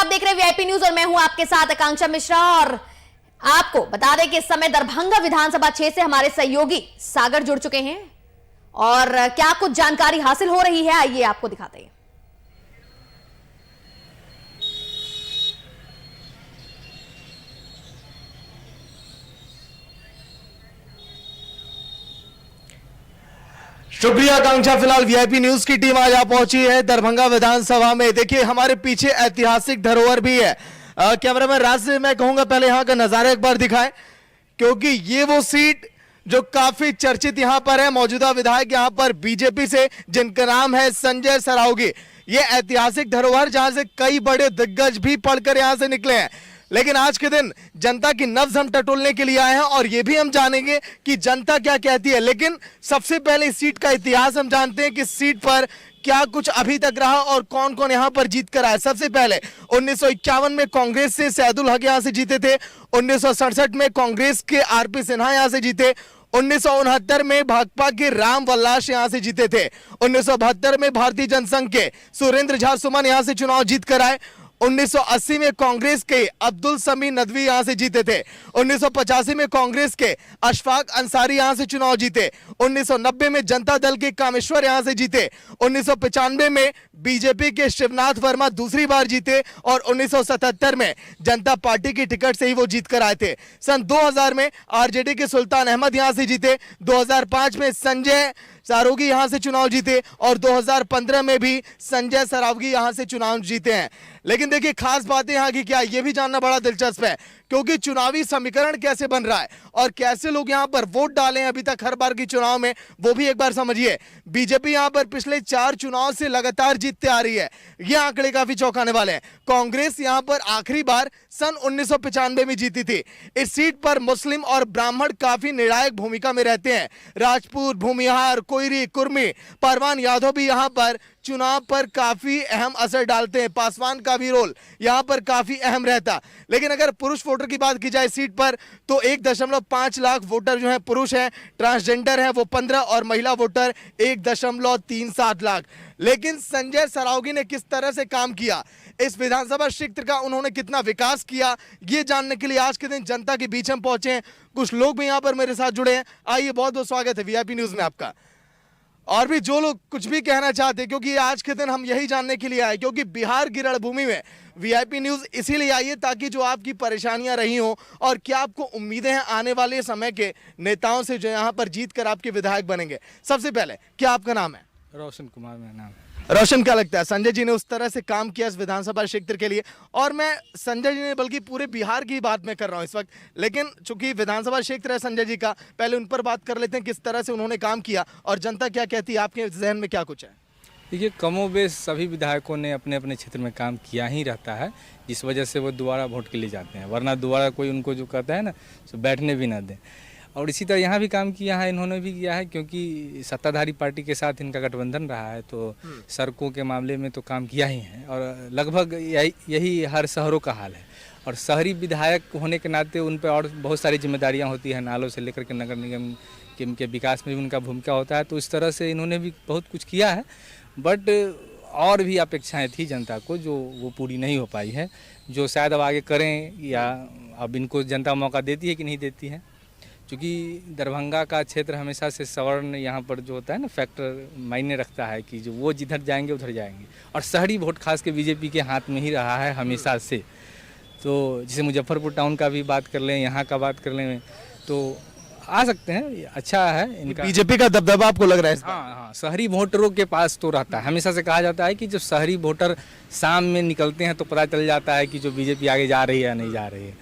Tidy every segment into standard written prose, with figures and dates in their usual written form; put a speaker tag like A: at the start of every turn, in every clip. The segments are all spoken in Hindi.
A: आप देख रहे हैं वीआईपी न्यूज और मैं हूं आपके साथ आकांक्षा मिश्रा। और आपको बता दें कि इस समय दरभंगा विधानसभा क्षेत्र से हमारे सहयोगी सागर जुड़ चुके हैं और क्या कुछ जानकारी हासिल हो रही है आइए आपको दिखाते हैं।
B: शुक्रिया आकांक्षा। फिलहाल वीआईपी न्यूज की टीम आज पहुंची है दरभंगा विधानसभा में। देखिए हमारे पीछे ऐतिहासिक धरोहर भी है। कैमरामैन राज से मैं कहूंगा पहले यहां का नजारा एक बार दिखाएं, क्योंकि ये वो सीट जो काफी चर्चित यहां पर है। मौजूदा विधायक यहां पर बीजेपी से जिनका नाम है संजय सरावगी। ये ऐतिहासिक धरोहर जहां से कई बड़े दिग्गज भी पढ़कर यहां से निकले हैं। लेकिन आज के दिन जनता की नब्ज हम टटोलने के लिए आए हैं और ये भी हम जानेंगे कि जनता क्या कहती है। लेकिन सबसे पहले इस सीट का इतिहास हम जानते हैं कि इस सीट पर क्या कुछ अभी तक रहा और कौन कौन यहां पर जीत कर आया। सबसे पहले 1951 में कांग्रेस से सैदुल हक यहां से जीते थे। 1967 में कांग्रेस के आरपी सिन्हा यहां से जीते। 1969 में भाकपा के राम वल्लाश यहां से जीते थे। 1972 में भारतीय जनसंघ के सुरेंद्र झा सुमन यहां से चुनाव जीत कर आए। 1980 में कांग्रेस के अब्दुल समी नदवी यहां से जीते थे। 1985 में कांग्रेस के अशफाक अंसारी यहां से चुनाव जीते। 1990 में जनता दल के कामेश्वर यहां से जीते। 1995 में बीजेपी के शिवनाथ वर्मा दूसरी बार जीते और 1977 में जनता पार्टी की टिकट से ही वो जीत कर आए थे। सन 2000 में आरजेडी के सुल्तान अहमद यहां से जीते। 2005 में संजय सरावगी यहां से चुनाव जीते और 2015 में भी संजय सरावगी यहां से चुनाव जीते हैं। लेकिन देखिए खास बातें यहां की क्या है ये भी जानना बड़ा दिलचस्प है, क्योंकि चुनावी समीकरण कैसे बन रहा है और कैसे लोग यहां पर वोट डाले हैं अभी तक हर बार की चुनाव में, वो भी एक बार समझिए। बीजेपी यहां पर पिछले 4 चुनाव से लगातार जीतते आ रही है। ये आंकड़े काफी चौंकाने वाले हैं। कांग्रेस यहां पर आखिरी बार सन 1995 में जीती थी। इस सीट पर मुस्लिम और ब्राह्मण काफी निर्णायक भूमिका में रहते हैं। राजपूत, भूमिहार, कोयरी, कुर्मी, परवान यादव भी यहां पर चुनाव पर काफी अहम असर डालते हैं। पासवान का भी रोल यहां पर काफी अहम रहता। लेकिन अगर पुरुष वोटर की बात की जाए सीट पर तो 1.5 लाख वोटर जो है पुरुष हैं, ट्रांसजेंडर है वो 15 और महिला वोटर 1.37 लाख। लेकिन संजय सरावगी ने किस तरह से काम किया, इस विधानसभा क्षेत्र का उन्होंने कितना विकास किया, ये जानने के लिए आज के दिन जनता के बीच हम पहुंचे हैं। कुछ लोग भी यहां पर मेरे साथ जुड़े हैं। आइए, बहुत बहुत स्वागत है वीआईपी न्यूज में आपका। और भी जो लोग कुछ भी कहना चाहते हैं, क्योंकि आज के दिन हम यही जानने के लिए आए, क्योंकि बिहार की रणभूमि में वीआईपी न्यूज इसीलिए आई है ताकि जो आपकी परेशानियां रही हो और क्या आपको उम्मीदें हैं आने वाले समय के नेताओं से जो यहाँ पर जीत कर आपके विधायक बनेंगे। सबसे पहले क्या आपका नाम है?
C: रोशन कुमार मेरा नाम।
B: रोशन, क्या लगता है संजय जी ने उस तरह से काम किया इस विधानसभा क्षेत्र के लिए? और मैं संजय जी ने बल्कि पूरे बिहार की बात मैं कर रहा हूं इस वक्त, लेकिन चूंकि विधानसभा क्षेत्र है संजय जी का, पहले उन पर बात कर लेते हैं किस तरह से उन्होंने काम किया और जनता क्या कहती है। आपके जहन में क्या कुछ है?
C: देखिए, कमोबेश सभी विधायकों ने अपने अपने क्षेत्र में काम किया ही रहता है, जिस वजह से वो दोबारा वोट के लिए जाते हैं। वरना दोबारा कोई उनको जो कहता है ना तो बैठने भी ना दें। और इसी तरह यहाँ भी काम किया है, इन्होंने भी किया है, क्योंकि सत्ताधारी पार्टी के साथ इनका गठबंधन रहा है तो सड़कों के मामले में तो काम किया ही है। और लगभग यही हर शहरों का हाल है। और शहरी विधायक होने के नाते उन पर और बहुत सारी जिम्मेदारियाँ होती हैं, नालों से लेकर के नगर निगम के विकास में भी उनका भूमिका होता है। तो इस तरह से इन्होंने भी बहुत कुछ किया है, बट और भी अपेक्षाएं थी जनता को जो वो पूरी नहीं हो पाई है, जो शायद अब आगे करें, या अब इनको जनता मौका देती है कि नहीं देती है। क्योंकि दरभंगा का क्षेत्र हमेशा से सवर्ण यहाँ पर जो होता है ना फैक्टर मायने रखता है कि जो वो जिधर जाएंगे उधर जाएंगे। और शहरी वोट खास के बीजेपी के हाथ में ही रहा है हमेशा से। तो जैसे मुजफ्फरपुर टाउन का भी बात कर लें, यहाँ का बात कर लें, तो आ सकते हैं, अच्छा है इनका।
B: बीजेपी का दबदबा आपको लग रहा है?
C: हाँ, शहरी वोटरों के पास तो रहता है। हमेशा से कहा जाता है कि जब शहरी वोटर शाम में निकलते हैं तो पता चल जाता है कि जो बीजेपी आगे जा रही है या नहीं जा रही है।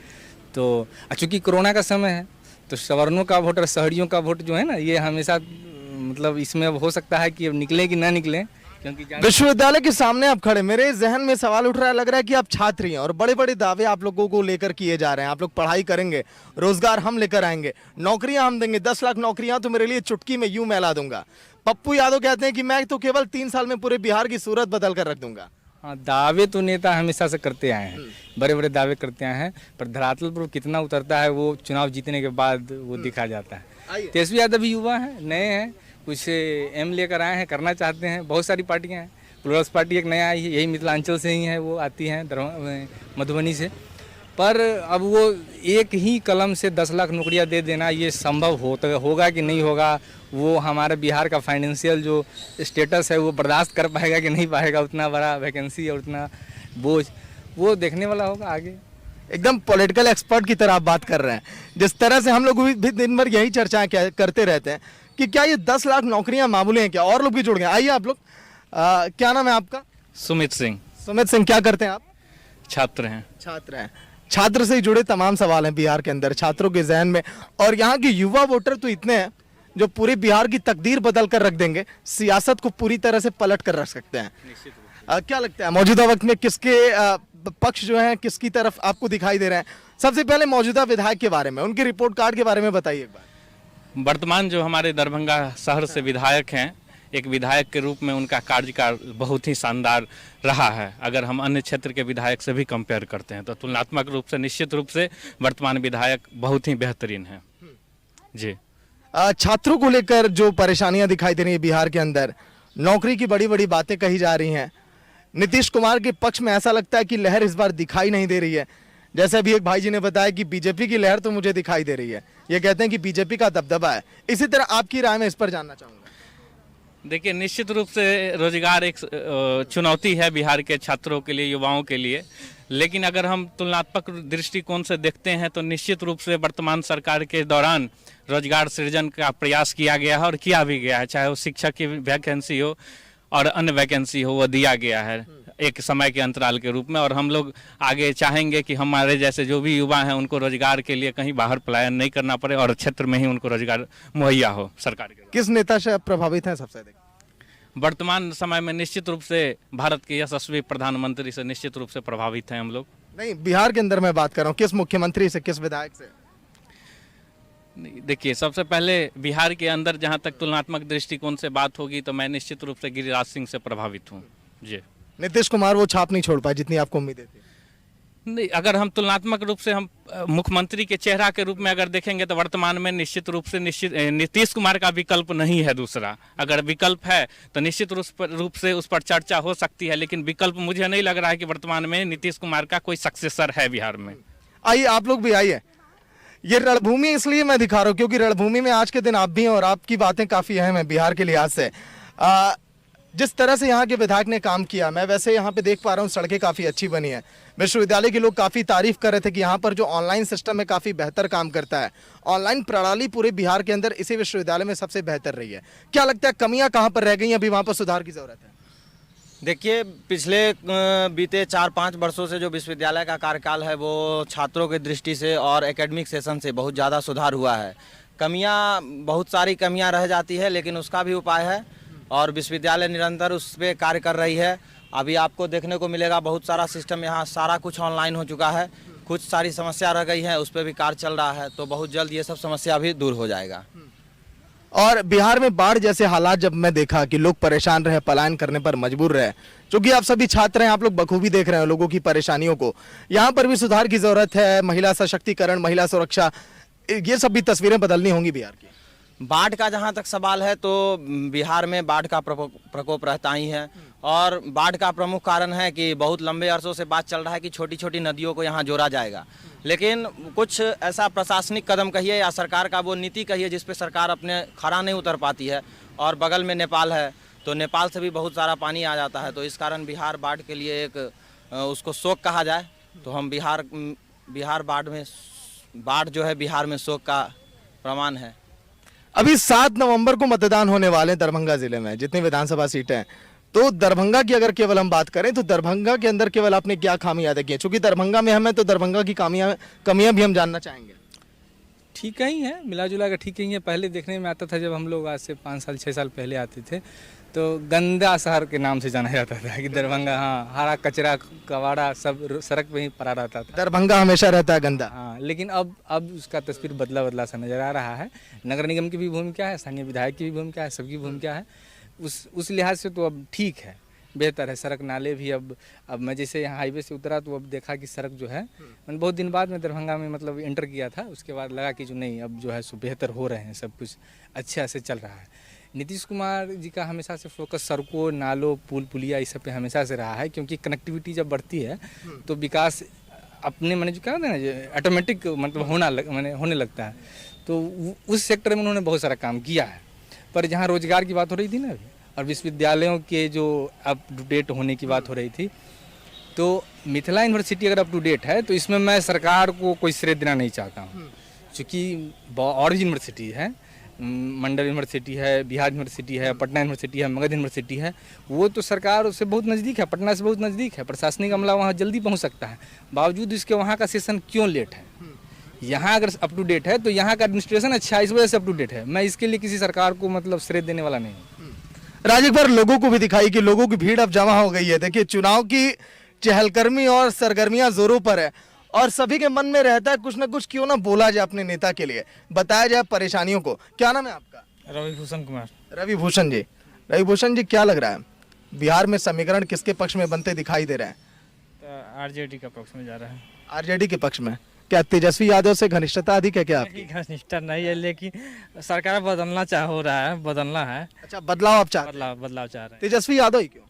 C: तो चूँकि कोरोना का समय है तो सवर्णों का वोट और शहरियों का वोट जो है ना, ये हमेशा मतलब इसमें अब हो सकता है कि अब निकले कि ना निकले, क्योंकि
B: विश्वविद्यालय के सामने आप खड़े, मेरे जहन में सवाल उठ रहा है, लग रहा है कि आप छात्र हैं और बड़े बड़े दावे आप लोगों को लेकर किए जा रहे हैं। आप लोग पढ़ाई करेंगे, रोजगार हम लेकर आएंगे, नौकरियां हम देंगे, 10 लाख नौकरियां तो मेरे लिए चुटकी में यूं मैं ला दूंगा। पप्पू यादव कहते हैं कि मैं तो केवल 3 साल में पूरे बिहार की सूरत बदल कर रख दूंगा।
C: हाँ, दावे तो नेता हमेशा से करते आए हैं, बड़े बड़े दावे करते आए हैं, पर धरातल पर कितना उतरता है वो चुनाव जीतने के बाद वो दिखा जाता है। तेजस्वी यादव भी युवा हैं, नए हैं, कुछ एम लेकर आए हैं, करना चाहते हैं। बहुत सारी पार्टियां हैं, प्लूरल्स पार्टी एक नया आई है, यही मिथिलांचल से ही है, वो आती हैं मधुबनी से। पर अब वो एक ही कलम से 10 लाख नौकरियां दे देना ये संभव होगा कि नहीं होगा, वो हमारे बिहार का फाइनेंशियल जो स्टेटस है वो बर्दाश्त कर पाएगा कि नहीं पाएगा, उतना बड़ा वैकेंसी और उतना बोझ, वो देखने वाला होगा आगे।
B: एकदम पॉलिटिकल एक्सपर्ट की तरह आप बात कर रहे हैं। जिस तरह से हम लोग भी दिन भर यही चर्चाएं करते रहते हैं कि क्या ये 10 लाख नौकरियां मामूली हैं क्या? और लोग भी जुड़ गए, आइए आप लोग। क्या नाम है आपका?
D: सुमित सिंह।
B: सुमित सिंह, क्या करते हैं आप?
D: छात्र हैं।
B: छात्र हैं। छात्र से जुड़े तमाम सवाल हैं बिहार के अंदर, छात्रों के जहन में, और यहाँ के युवा वोटर तो इतने हैं जो पूरे बिहार की तकदीर बदल कर रख देंगे, सियासत को पूरी तरह से पलट कर रख सकते हैं। क्या लगता है मौजूदा वक्त में किसके पक्ष जो है, किसकी तरफ आपको दिखाई दे रहे हैं? सबसे पहले मौजूदा विधायक के बारे में, उनके रिपोर्ट कार्ड के बारे में बताइए एक बार।
D: वर्तमान जो हमारे दरभंगा शहर से विधायक हैं, एक विधायक के रूप में उनका कार्यकाल बहुत ही शानदार रहा है। अगर हम अन्य क्षेत्र के विधायक से भी कंपेयर करते हैं तो तुलनात्मक रूप से निश्चित रूप से वर्तमान विधायक बहुत ही बेहतरीन हैं। जी।
B: छात्रों को लेकर जो परेशानियां दिखाई दे रही है बिहार के अंदर, नौकरी की बड़ी बड़ी बातें कही जा रही हैं, नीतीश कुमार के पक्ष में ऐसा लगता है कि लहर इस बार दिखाई नहीं दे रही है। जैसे अभी एक भाई जी ने बताया कि बीजेपी की लहर तो मुझे दिखाई दे रही है, ये कहते हैं कि बीजेपी का दबदबा है। इसी तरह आपकी राय में इस पर जानना चाहूंगा।
D: देखिए, निश्चित रूप से रोजगार एक चुनौती है बिहार के छात्रों के लिए, युवाओं के लिए, लेकिन अगर हम तुलनात्मक दृष्टिकोण से देखते हैं तो निश्चित रूप से वर्तमान सरकार के दौरान रोजगार सृजन का प्रयास किया गया है और किया भी गया है। चाहे वो शिक्षक की वैकेंसी हो और अन्य वैकेंसी हो, वो दिया गया है एक समय के अंतराल के रूप में। और हम लोग आगे चाहेंगे कि हमारे जैसे जो भी युवा हैं उनको रोजगार के लिए कहीं बाहर पलायन नहीं करना पड़े और क्षेत्र में ही उनको रोजगार मुहैया हो सरकार के।
B: किस नेता से आप प्रभावित हैं सबसे अधिक?
D: वर्तमान समय में निश्चित रूप से भारत के यशस्वी प्रधानमंत्री से निश्चित रूप से प्रभावित हैं हम लोग।
B: नहीं, बिहार के अंदर मैं बात कर रहा हूँ, किस मुख्यमंत्री से, किस विधायक से?
D: देखिए, सबसे पहले बिहार के अंदर जहां तक तुलनात्मक दृष्टिकोण से बात होगी तो मैं निश्चित रूप से गिरिराज सिंह से प्रभावित हूं। जी।
B: नीतीश कुमार वो छाप नहीं छोड़ पाए जितनी आपको उम्मीदें थी?
D: नहीं, अगर हम तुलनात्मक रूप से हम मुख्यमंत्री के चेहरा के रूप में अगर देखेंगे तो वर्तमान में निश्चित रूप से नीतीश कुमार का विकल्प नहीं है दूसरा। अगर विकल्प है तो निश्चित रूप से उस पर चर्चा हो सकती है, लेकिन विकल्प मुझे नहीं लग रहा है कि वर्तमान में नीतीश कुमार का कोई सक्सेसर है बिहार में।
B: आइए आप लोग भी आइए। ये रणभूमि इसलिए मैं दिखा रहा हूँ क्योंकि रणभूमि में आज के दिन आप भी हैं और आपकी बातें काफी अहम है बिहार के लिहाज से। जिस तरह से यहाँ के विधायक ने काम किया, मैं वैसे यहाँ पे देख पा रहा हूँ सड़कें काफी अच्छी बनी है। विश्वविद्यालय के लोग काफी तारीफ कर रहे थे कि यहाँ पर जो ऑनलाइन सिस्टम है काफी बेहतर काम करता है। ऑनलाइन प्रणाली पूरे बिहार के अंदर इसी विश्वविद्यालय में सबसे बेहतर रही है। क्या लगता है कमियां कहाँ पर रह गई, अभी वहाँ पर सुधार की जरूरत है?
E: देखिए, पिछले बीते 4-5 वर्षों से जो विश्वविद्यालय का कार्यकाल है वो छात्रों की दृष्टि से और एकेडमिक सेशन से बहुत ज़्यादा सुधार हुआ है। कमियां, बहुत सारी कमियां रह जाती है, लेकिन उसका भी उपाय है और विश्वविद्यालय निरंतर उस पर कार्य कर रही है। अभी आपको देखने को मिलेगा बहुत सारा सिस्टम यहाँ सारा कुछ ऑनलाइन हो चुका है। कुछ सारी समस्या रह गई है, उस पर भी कार्य चल रहा है, तो बहुत जल्द ये सब समस्या भी दूर हो जाएगा।
B: और बिहार में बाढ़ जैसे हालात जब मैं देखा कि लोग परेशान रहे, पलायन करने पर मजबूर रहे, क्योंकि आप सभी छात्र हैं, आप लोग बखूबी देख रहे हैं लोगों की परेशानियों को, यहाँ पर भी सुधार की जरूरत है। महिला सशक्तिकरण, महिला सुरक्षा, ये सब भी तस्वीरें बदलनी होंगी बिहार की।
E: बाढ़ का जहाँ तक सवाल है तो बिहार में बाढ़ का प्रकोप रहता ही है और बाढ़ का प्रमुख कारण है कि बहुत लंबे अरसों से बात चल रहा है कि छोटी छोटी नदियों को यहाँ जोड़ा जाएगा, लेकिन कुछ ऐसा प्रशासनिक कदम कहिए या सरकार का वो नीति कहिए जिस पे सरकार अपने खरा नहीं उतर पाती है। और बगल में नेपाल है तो नेपाल से भी बहुत सारा पानी आ जाता है, तो इस कारण बिहार बाढ़ के लिए एक उसको शोक कहा जाए तो हम बिहार बाढ़ जो है बिहार में शोक का प्रमाण है।
B: अभी 7 नवंबर को मतदान होने वाले हैं दरभंगा जिले में, जितनी विधानसभा सीटें हैं। तो दरभंगा की अगर केवल हम बात करें तो दरभंगा के अंदर केवल आपने क्या खामियां देखी हैं? चूंकि दरभंगा में हम हैं तो दरभंगा की कमियां भी हम जानना चाहेंगे।
C: ठीक ही है, मिला जुला कर ठीक ही है। पहले देखने में आता था जब हम लोग आज से 5 साल 6 साल पहले आते थे तो गंदा शहर के नाम से जाना जाता था कि दरभंगा, हाँ, हरा कचरा कबाड़ा सब सड़क पे ही पड़ा रहता था।
B: दरभंगा हमेशा रहता है गंदा।
C: हाँ, लेकिन अब उसका तस्वीर बदला सा नजर आ रहा है। नगर निगम की भी भूमिका है, स्थानीय विधायक की भी भूमिका है, सबकी भूमिका है। उस लिहाज से तो अब ठीक है, बेहतर है। सड़क नाले भी अब मैं जैसे यहाँ हाईवे से उतरा तो अब देखा कि सड़क जो है, मैंने बहुत दिन बाद में दरभंगा में मतलब एंटर किया था, उसके बाद लगा कि जो नहीं अब जो है सो बेहतर हो रहे हैं, सब कुछ अच्छा से चल रहा है। नीतीश कुमार जी का हमेशा से फोकस सड़कों, नालों, पुल पुलिया इस सब पे हमेशा से रहा है, क्योंकि कनेक्टिविटी जब बढ़ती है तो विकास अपने मैंने जो कहा था ना ऑटोमेटिक मतलब होने लगता है। तो उस सेक्टर में उन्होंने बहुत सारा काम किया है। पर जहाँ रोजगार की बात हो रही थी ना अभी, और विश्वविद्यालयों के जो अप टू डेट होने की बात हो रही थी, तो मिथिला यूनिवर्सिटी अगर अप टू डेट है तो इसमें मैं सरकार को कोई श्रेय देना नहीं चाहता हूँ, क्योंकि और भी यूनिवर्सिटी है, मंडल यूनिवर्सिटी है, बिहार यूनिवर्सिटी है, पटना यूनिवर्सिटी है, मगध यूनिवर्सिटी है, वो तो सरकार से बहुत नज़दीक है, पटना से बहुत नज़दीक है, प्रशासनिक अमला वहाँ जल्दी पहुँच सकता है। बावजूद इसके वहाँ का सेशन क्यों लेट है? यहाँ अगर अप टू डेट है तो यहाँ का एडमिनिस्ट्रेशन अच्छा है, इस वजह से अप टू डेट है। मैं इसके लिए किसी सरकार को मतलब श्रेय देने वाला नहीं हूँ।
B: राज, एक बार लोगों को भी दिखाई कि लोगों की भीड़ अब जमा हो गई है। देखिए, चुनाव की चहलकदमी और सरगर्मियां जोरों पर है और सभी के मन में रहता है कुछ ना कुछ क्यों ना बोला जाए अपने नेता के लिए, बताया जाए परेशानियों को। क्या नाम है आपका?
F: रविभूषण कुमार।
B: रविभूषण जी, रविभूषण जी, क्या लग रहा है बिहार में समीकरण किसके पक्ष में बनते दिखाई दे रहे हैं?
F: तो आरजेडी का पक्ष में जा रहा है।
B: आरजेडी के पक्ष में। क्या तेजस्वी यादव से घनिष्ठता अधिक है क्या आपकी?
F: घनिष्ठता नहीं है, लेकिन सरकार बदलना हो रहा है, बदलना है।
B: अच्छा, बदलाव आप चाहते हैं?
F: बदलाव चाह रहे हैं।
B: तेजस्वी यादव ही क्यों?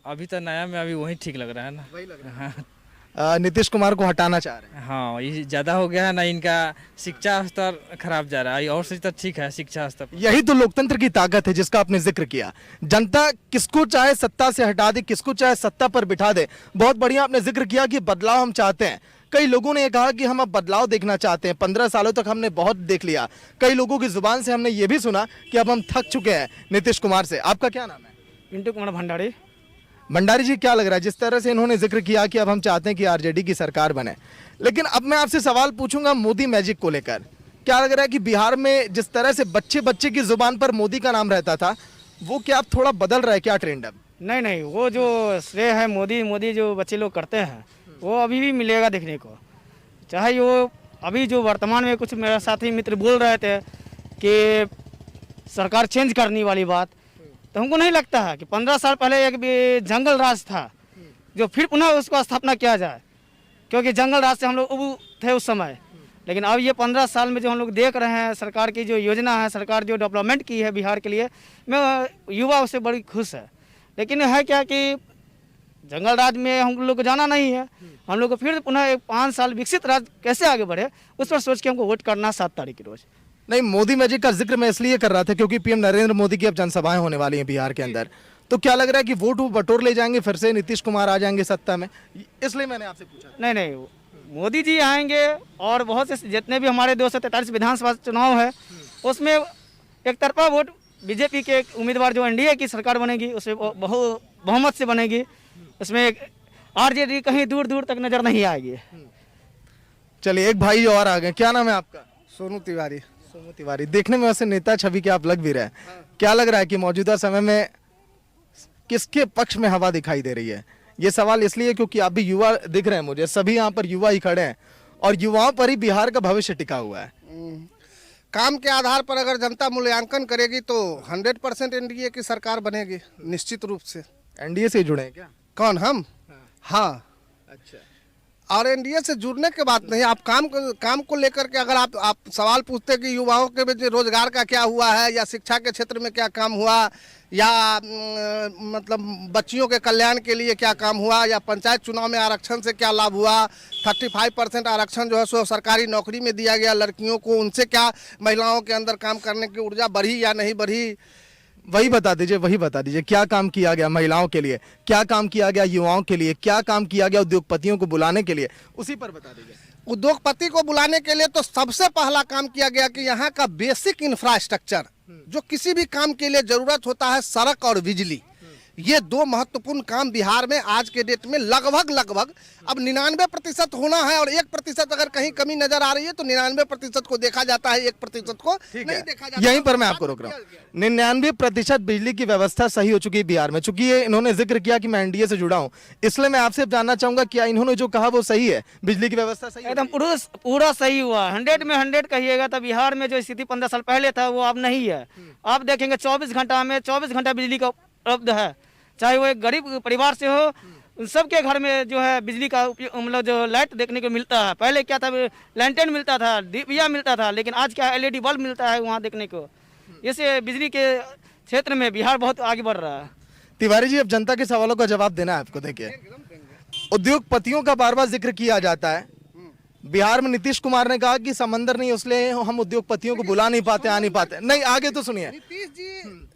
F: अभी तो नया में अभी वही ठीक लग रहा है ना।
B: वही लग रहा
F: हाँ,
B: है। नीतीश कुमार को हटाना चाह रहे हैं?
F: हाँ, ये ज़्यादा हो गया है ना, इनका शिक्षा स्तर खराब जा रहा है। और से तो ठीक है शिक्षा स्तर।
B: यही तो लोकतंत्र की ताकत है जिसका आपने जिक्र किया। जनता किसको चाहे सत्ता से हटा दे, किसको चाहे सत्ता पर बिठा दे। बहुत बढ़िया आपने जिक्र किया कि बदलाव हम चाहते हैं। कई लोगों ने कहा कि हम अब बदलाव देखना चाहते हैं। 15 सालों तक हमने बहुत देख लिया। कई लोगों की जुबान से हमने ये भी सुना कि अब हम थक चुके हैं नीतीश कुमार से। आपका क्या नाम है?
F: पिंटू कुमार भंडारी।
B: भंडारी जी, क्या लग रहा है जिस तरह से इन्होंने जिक्र किया कि अब हम चाहते हैं कि आरजेडी की सरकार बने, लेकिन अब मैं आपसे सवाल पूछूंगा मोदी मैजिक को लेकर। क्या लग रहा है कि बिहार में जिस तरह से बच्चे बच्चे की जुबान पर मोदी का नाम रहता था, वो क्या अब थोड़ा बदल रहा है क्या ट्रेंड अब?
G: नहीं, वो जो श्रेय है मोदी जो बच्चे लोग करते हैं वो अभी भी मिलेगा देखने को। चाहे वो अभी जो वर्तमान में कुछ मेरा साथी मित्र बोल रहे थे कि सरकार चेंज करने वाली बात, तो हमको नहीं लगता है कि 15 साल पहले एक भी जंगल राज था जो फिर पुनः उसको स्थापना किया जाए, क्योंकि जंगल राज से हम लोग उब थे उस समय। लेकिन अब ये 15 साल में जो हम लोग देख रहे हैं सरकार की जो योजना है, सरकार जो डेवलपमेंट की है बिहार के लिए, मैं युवा उससे बड़ी खुश है। लेकिन है क्या कि जंगल राज में हम लोग को जाना नहीं है। हम लोग को फिर पुनः 5 साल विकसित राज्य कैसे आगे बढ़े उस पर सोच के हमको वोट करना 7 तारीख की रोज।
B: नहीं, मोदी मैजिक का जिक्र मैं इसलिए कर रहा था क्योंकि पीएम नरेंद्र मोदी की अब जनसभाएं होने वाली हैं बिहार के अंदर। तो क्या लग रहा है कि वोट वो बटोर ले जाएंगे, फिर से नीतीश कुमार आ जाएंगे सत्ता में? इसलिए मैंने आपसे पूछा।
G: नहीं, मोदी जी आएंगे और बहुत से जितने भी हमारे 243 विधानसभा चुनाव है उसमें एक तरफा वोट बीजेपी के उम्मीदवार जो एनडीए की सरकार बनेगी उसमें बहुमत से बनेगी। उसमें आरजेडी कहीं दूर दूर तक नजर नहीं आएगी।
B: चलिए, एक भाई और आ गए। क्या नाम है आपका?
H: सोनू तिवारी।
B: सोनू तिवारी, देखने में वैसे नेता छवि के आप लग भी रहे हैं। क्या लग रहा है कि मौजूदा समय में किसके पक्ष में हवा दिखाई दे रही है? ये सवाल इसलिए क्योंकि आप भी युवा दिख रहे हैं मुझे, सभी यहाँ पर युवा ही खड़े हैं और युवाओं पर ही बिहार का भविष्य टिका हुआ है।
H: काम के आधार पर अगर जनता मूल्यांकन करेगी तो 100% एनडीए की सरकार बनेगी निश्चित रूप से।
B: एनडीए से जुड़े हैं क्या?
H: कौन? हम? हाँ।
B: अच्छा।
H: और एनडीए से जुड़ने के बात नहीं, आप काम को लेकर के अगर आप सवाल पूछते कि युवाओं के बीच रोजगार का क्या हुआ है, या शिक्षा के क्षेत्र में क्या काम हुआ, या मतलब बच्चियों के कल्याण के लिए क्या काम हुआ, या पंचायत चुनाव में आरक्षण से क्या लाभ हुआ, 35% आरक्षण जो है सो सरकारी नौकरी में दिया गया लड़कियों को, उनसे क्या महिलाओं के अंदर काम करने की ऊर्जा बढ़ी या नहीं बढ़ी,
B: वही बता दीजिए। क्या काम किया गया महिलाओं के लिए, क्या काम किया गया युवाओं के लिए, क्या काम किया गया उद्योगपतियों को बुलाने के लिए, उसी पर बता दीजिए।
H: उद्योगपति को बुलाने के लिए तो सबसे पहला काम किया गया कि यहाँ का बेसिक इंफ्रास्ट्रक्चर जो किसी भी काम के लिए जरूरत होता है, सड़क और बिजली, ये 2 महत्वपूर्ण काम बिहार में आज के डेट में लगभग अब 99% होना है। और 1% अगर कहीं कमी नजर आ रही है तो 99% को देखा जाता है, 1% को नहीं देखा जाता।
B: यहीं पर मैं आपको रोक रहा हूँ। 99% बिजली की व्यवस्था सही हो चुकी है बिहार में। चूंकि ये इन्होंने जिक्र किया कि मैं एनडीए से जुड़ा हूँ, इसलिए मैं आपसे जानना चाहूंगा क्या इन्होंने जो कहा वो सही है? बिजली की व्यवस्था सही है?
G: एकदम पूरा सही हुआ। 100 में 100 कहिएगा तो बिहार में जो स्थिति 15 साल पहले था वो अब नहीं है। आप देखेंगे 24 घंटा में 24 घंटा बिजली का उपलब्ध है, चाहे वो एक गरीब परिवार से हो, उन सबके घर में जो है बिजली का मतलब जो लाइट देखने को मिलता है। पहले क्या था, लैंटेन मिलता था, दिया मिलता था, लेकिन आज क्या एलईडी बल्ब मिलता है वहाँ देखने को। इससे बिजली के क्षेत्र में बिहार बहुत आगे बढ़ रहा है।
B: तिवारी जी, अब जनता के सवालों का जवाब देना है आपको। देखिए, उद्योगपतियों का बार बार जिक्र किया जाता है। बिहार में नीतीश कुमार ने कहा कि समंदर नहीं, इसलिए हम उद्योगपतियों को बुला नहीं पाते, आ नहीं पाते। नहीं, आगे तो सुनिए।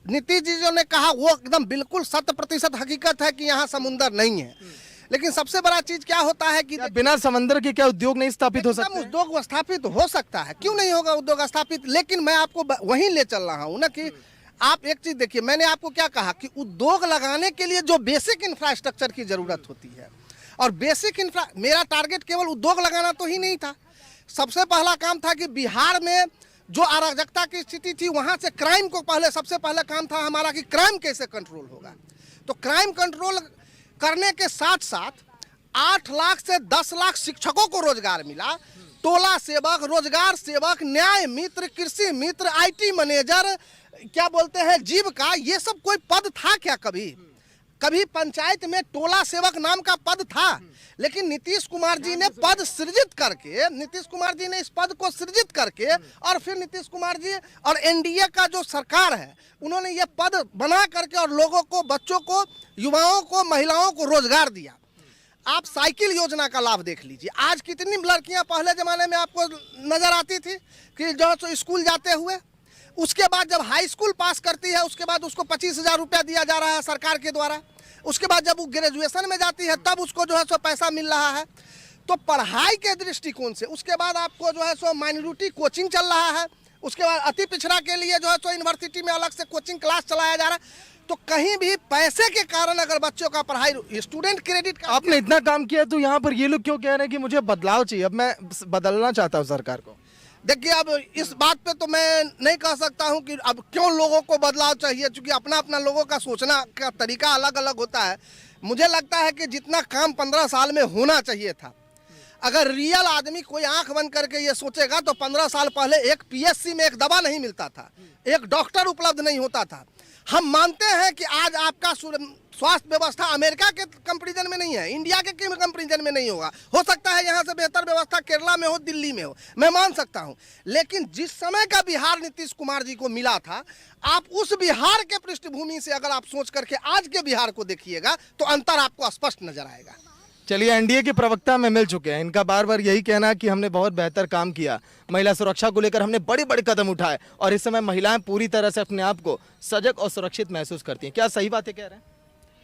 H: नीतीश जी जो ने कहा वो एकदम बिल्कुल 100% हकीकत है कि यहाँ समुंदर नहीं है। लेकिन सबसे बड़ा चीज क्या होता है कि
B: बिना समंदर के क्या उद्योग नहीं स्थापित हो सकते?
H: उद्योग स्थापित हो सकता है, क्यों नहीं होगा उद्योग स्थापित। लेकिन मैं आपको वहीं ले चल रहा हूँ ना कि आप एक चीज देखिए, मैंने आपको क्या कहा कि उद्योग लगाने के लिए जो बेसिक इंफ्रास्ट्रक्चर की जरूरत होती है, और बेसिक मेरा टारगेट केवल उद्योग लगाना तो ही नहीं था। सबसे पहला काम था कि बिहार में जो अराजकता की स्थिति थी वहां से क्राइम को पहले, सबसे पहले काम था हमारा कि क्राइम कैसे कंट्रोल होगा। तो क्राइम कंट्रोल करने के साथ साथ 8 लाख से 10 लाख शिक्षकों को रोजगार मिला। टोला सेवक, रोजगार सेवक, न्याय मित्र, कृषि मित्र, IT मैनेजर, क्या बोलते हैं, जीविका, ये सब कोई पद था क्या? कभी पंचायत में टोला सेवक नाम का पद था? लेकिन नीतीश कुमार जी ने पद सृजित करके, नीतीश कुमार जी ने इस पद को सृजित करके, और फिर नीतीश कुमार जी और NDA का जो सरकार है उन्होंने ये पद बना करके और लोगों को, बच्चों को, युवाओं को, महिलाओं को रोजगार दिया। आप साइकिल योजना का लाभ देख लीजिए। आज कितनी लड़कियां पहले जमाने में आपको नजर आती थी कि जो स्कूल जाते हुए, उसके बाद जब हाई स्कूल पास करती है उसके बाद उसको 25,000 रुपया दिया जा रहा है सरकार के द्वारा। उसके बाद जब वो ग्रेजुएशन में जाती है तब उसको जो है सो पैसा मिल रहा है। तो पढ़ाई के दृष्टिकोण से उसके बाद आपको जो है सो माइनॉरिटी कोचिंग चल रहा है। उसके बाद अति पिछड़ा के लिए जो है सो यूनिवर्सिटी में अलग से कोचिंग क्लास चलाया जा रहा है। तो कहीं भी पैसे के कारण अगर बच्चों का पढ़ाई, स्टूडेंट क्रेडिट का,
B: आपने इतना काम किया तो यहाँ पर ये लोग क्यों कह रहे हैं कि मुझे बदलाव चाहिए, अब मैं बदलना चाहता हूँ सरकार को?
H: देखिए, अब इस बात पे तो मैं नहीं कह सकता हूं कि अब क्यों लोगों को बदलाव चाहिए, क्योंकि अपना अपना लोगों का सोचना का तरीका अलग अलग होता है। मुझे लगता है कि जितना काम 15 साल में होना चाहिए था, अगर रियल आदमी कोई आंख बंद करके ये सोचेगा तो 15 साल पहले एक PSC में एक दवा नहीं मिलता था, एक डॉक्टर उपलब्ध नहीं होता था। हम मानते हैं कि आज आपका स्वास्थ्य व्यवस्था अमेरिका के कंपैरिजन में नहीं है, इंडिया के कंपैरिजन में नहीं होगा। हो सकता है यहाँ से बेहतर व्यवस्था केरला में हो, दिल्ली में हो, मैं मान सकता हूँ। लेकिन जिस समय का बिहार नीतीश कुमार जी को मिला था, आप उस बिहार के पृष्ठभूमि से अगर आप सोच करके आज के बिहार को देखिएगा तो अंतर आपको स्पष्ट नजर आएगा।
B: चलिए, NDA के प्रवक्ता में मिल चुके हैं। इनका बार बार यही कहना है कि हमने बहुत बेहतर काम किया, महिला सुरक्षा को लेकर हमने बड़े बड़े कदम उठाए और इस समय महिलाएं पूरी तरह से अपने आप को सजग और सुरक्षित महसूस करती हैं। क्या सही बातें कह रहे हैं?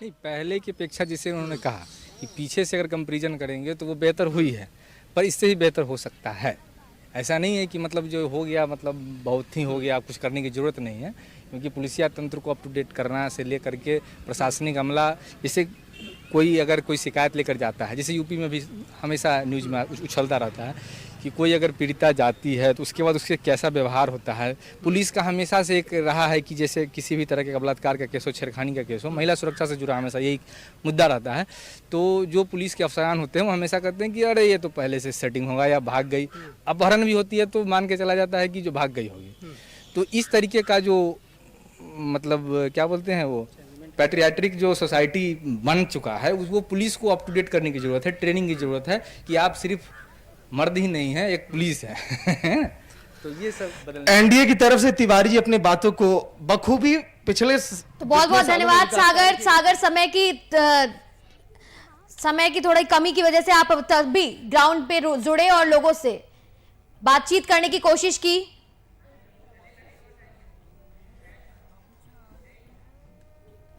C: नहीं, पहले की अपेक्षा जिसे उन्होंने कहा कि पीछे से अगर कंपैरिजन करेंगे तो वो बेहतर हुई है, पर इससे ही बेहतर हो सकता है। ऐसा नहीं है कि मतलब जो हो गया मतलब बहुत ही हो गया, कुछ करने की ज़रूरत नहीं है, क्योंकि पुलिसिया तंत्र को अप टू डेट करना से लेकर के प्रशासनिक अमला, जैसे कोई अगर कोई शिकायत लेकर जाता है, जैसे यूपी में भी हमेशा न्यूज़ में उछलता रहता है कि कोई अगर पीड़िता जाती है तो उसके बाद उसके कैसा व्यवहार होता है। पुलिस का हमेशा से एक रहा है कि जैसे किसी भी तरह के बलात्कार का केस हो, छेड़खानी का केस हो, महिला सुरक्षा से जुड़ा हमेशा यही मुद्दा रहता है। तो जो पुलिस के अफसरान होते हैं वो हमेशा कहते हैं कि अरे ये तो पहले से सेटिंग होगा या भाग गई। अपहरण भी होती है तो मान के चला जाता है कि जो भाग गई होगी। तो इस तरीके का जो मतलब क्या बोलते हैं वो पैट्रियाट्रिक जो सोसाइटी बन चुका है, वो पुलिस को अप टू डेट करने की ज़रूरत है, ट्रेनिंग की ज़रूरत है कि आप सिर्फ मर्द ही नहीं है, एक पुलिस है। तो ये सब बदलना।
B: NDA की तरफ से तिवारी जी अपने बातों को बखूबी पिछले
A: तो बहुत बहुत धन्यवाद सागर। समय की थोड़ी कमी की वजह से आप तब भी ग्राउंड पे जुड़े और लोगों से बातचीत करने की कोशिश की।